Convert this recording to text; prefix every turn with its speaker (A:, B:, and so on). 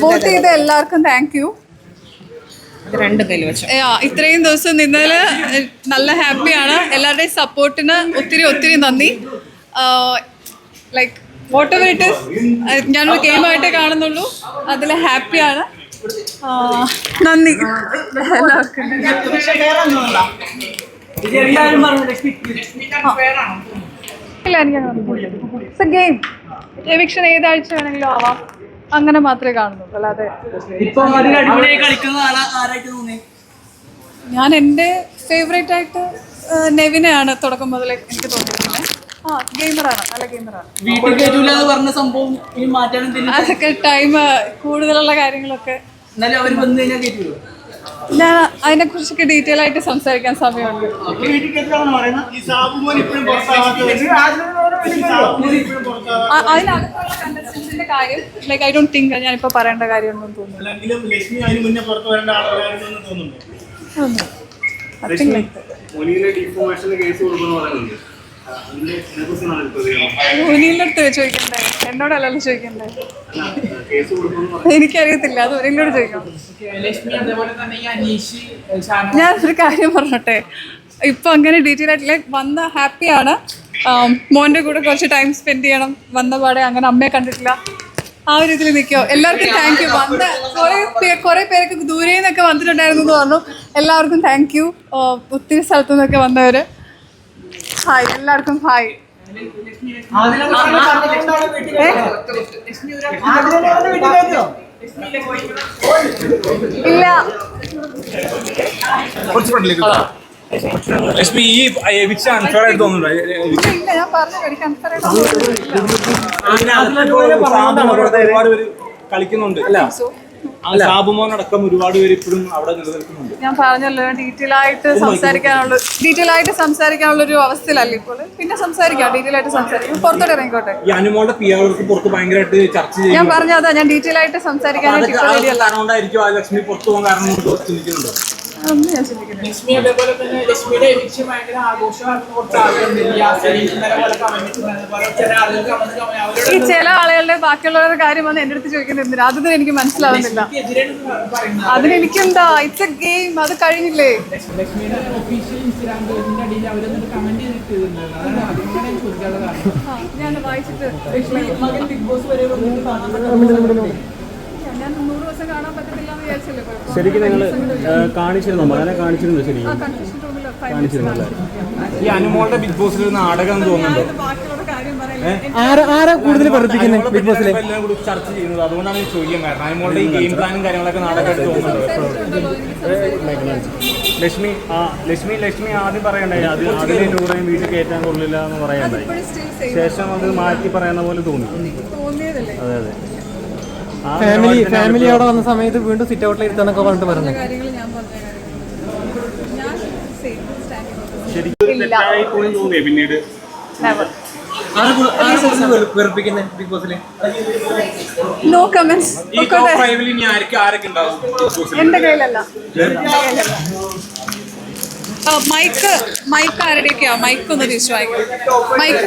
A: Vote ചെയ്ത എല്ലാവർക്കും thank you. ഇത്രയും ദിവസം നിന്നതിൽ നല്ല ഹാപ്പിയാണ്. എല്ലാവരുടെയും സപ്പോർട്ടിന് ഒത്തിരി ഒത്തിരി നന്ദി. Like what ever it is, ഞാനൊരു ഗെയിമായിട്ടേ കാണുന്നുള്ളൂ. അതിൽ ഹാപ്പിയാണ്. നന്ദി എല്ലാവർക്കും. ഗെയിം എവിക്ഷൻ ഏതാഴ്ച വേണമെങ്കിലും ആവാം, അങ്ങനെ മാത്രമേ കാണുന്നുള്ളൂ. അല്ലാതെ ഞാൻ എൻ്റെ ഫേവറേറ്റ് ആയിട്ട് നെവിനെയാണ് തുടക്കം മുതലേ എനിക്ക് തോന്നിയിരിക്കുന്നത്. ഗെയിമറാണ്, നല്ല ഗെയിമറാണ്. അതൊക്കെ ടൈം കൂടുതലുള്ള കാര്യങ്ങളൊക്കെ ഞാൻ അതിനെ കുറിച്ചൊക്കെ ഡീറ്റെയിൽ ആയിട്ട് സംസാരിക്കാൻ സമയമുണ്ട്. അതിനകത്തുള്ള കണ്ടസ്റ്റൻസിന്റെ കാര്യം ലൈക്ക് ഐ ഡോണ്ട് തിങ്ക് ഞാനിപ്പോൾ പറയേണ്ട കാര്യമൊന്നും തോന്നുന്നു. മുനീലിന്റെ അടുത്ത് ചോദിക്കണ്ടേ, എന്നോടല്ലല്ലോ ചോദിക്കണ്ടേ. എനിക്കറിയത്തില്ല, അത് മുനീലിനോട് ചോദിക്കണം. ഞാൻ ഒരു കാര്യം പറഞ്ഞോട്ടെ, ഇപ്പൊ അങ്ങനെ ഡീറ്റെയിൽ ആയിട്ട് ലൈക്ക് വന്ന ഹാപ്പിയാണ്. മോൻ്റെ കൂടെ കുറച്ച് ടൈം സ്പെൻഡ് ചെയ്യണം. വന്ന പാടെ അങ്ങനെ അമ്മയെ കണ്ടിട്ടില്ല, ആ ഒരു ഇതിൽ നിൽക്കോ. എല്ലാവർക്കും താങ്ക് യു. വന്ന കുറെ പേരൊക്കെ ദൂരെ നിന്നൊക്കെ വന്നിട്ടുണ്ടായിരുന്നു എന്ന് പറഞ്ഞു. എല്ലാവർക്കും താങ്ക് യു. ഒത്തിരി സ്ഥലത്തു നിന്നൊക്കെ വന്നവര് ഹായ്, എല്ലാവർക്കും ഹായ്. ഇല്ല
B: ലക്ഷ്മി, ഈ എവിക്ഷൻ അൺഫെയർ ആയിട്ട് തോന്നുന്നുണ്ടോ?
A: ഞാൻ പറഞ്ഞു എനിക്ക് അൺഫെയർ
B: ഒരുപാട് പേര് കളിക്കുന്നുണ്ട്. സാബുമോനടക്കം ഒരുപാട് പേര് ഇപ്പോഴും അവിടെ നിലനിൽക്കുന്നുണ്ട്.
A: ഞാൻ പറഞ്ഞല്ലോ, ഡീറ്റെയിൽ ആയിട്ട് സംസാരിക്കാനുള്ള ഒരു അവസ്ഥയിലല്ല ഇപ്പോൾ. പിന്നെ സംസാരിക്കാം, ഡീറ്റെയിൽ ആയിട്ട് സംസാരിക്കും. പുറത്തോട്ട് ഇറങ്ങിക്കോട്ടെ.
B: ഈ അനുമോളുടെ പിആർക്ക് പുറത്ത് ഭയങ്കരമായിട്ട് ചർച്ച ചെയ്യും.
A: ഞാൻ പറഞ്ഞതാ, ഞാൻ ഡീറ്റെയിൽ ആയിട്ട് സംസാരിക്കാനായിട്ട്
B: ലക്ഷ്മി പുറത്തു പോകാൻ കാരണം ചിന്തിക്കുന്നുണ്ടോ?
A: ഒന്നും ഞാൻ ചിന്തിക്കുന്നില്ല. ഈ ചില ആളുകളുടെ ബാക്കിയുള്ളവരുടെ കാര്യം വന്ന് എൻ്റെ അടുത്ത് ചോദിക്കുന്നില്ല. അതൊന്നും എനിക്ക് മനസ്സിലാവുന്നില്ല. അതിനെനിക്കെന്താ, ഇറ്റ്സ് എ ഗെയിം, അത് കഴിഞ്ഞില്ലേ. ഞാൻ വായിച്ചിട്ട് ഞാൻ 100 ദിവസം കാണാൻ പറ്റത്തില്ല എന്ന് വിചാരിച്ചല്ലേ.
B: ശരിക്കും നിങ്ങൾ കാണിച്ചിരുന്നോ? മകനെ കാണിച്ചിരുന്നു? ശരിക്കും കാണിച്ചിരുന്നല്ലേ? ഈ അനുമോളുടെ ബിഗ് ബോസിൽ ഒരു നാടകം തോന്നുന്നുണ്ടോ?
C: ആരാ കൂടുതൽ പഠിപ്പിക്കുന്നത് ബിഗ് ബോസിലെ?
B: എല്ലാം കൂടി ചർച്ച ചെയ്യുന്നത്, അതുകൊണ്ടാണ് ചോദിക്കാൻ കാരണം. അനുമോളുടെ ഈ ഗെയിം പ്ലാനും കാര്യങ്ങളൊക്കെ നാടകമായിട്ട് തോന്നുന്നുണ്ടോ? ലക്ഷ്മി ആദ്യം പറയണ്ടേ, അതിലെ ടൂറേയും വീട്ടിൽ കയറ്റാൻ കൊള്ളില്ല എന്ന് പറയണ്ടായി. ശേഷം അത് മാറ്റി പറയുന്ന പോലെ തോന്നി. അതെ അതെ.
C: ഫാമിലി അവിടെ വന്ന സമയത്ത് വീണ്ടും സിറ്റ് ഔട്ടിൽ ഇരുത്താനൊക്കെ പറഞ്ഞിട്ട് പറഞ്ഞു.
B: പിന്നീട്
C: ബിഗ് ബോസിലെ
A: നോ കമന്റ്സ്. എന്റെ കയ്യിലല്ല. മൈക്ക് ആരുടെയൊക്കെയാ? മൈക്ക് ഒന്ന് തിരിച്ചു വായിക്കാം. മൈക്ക്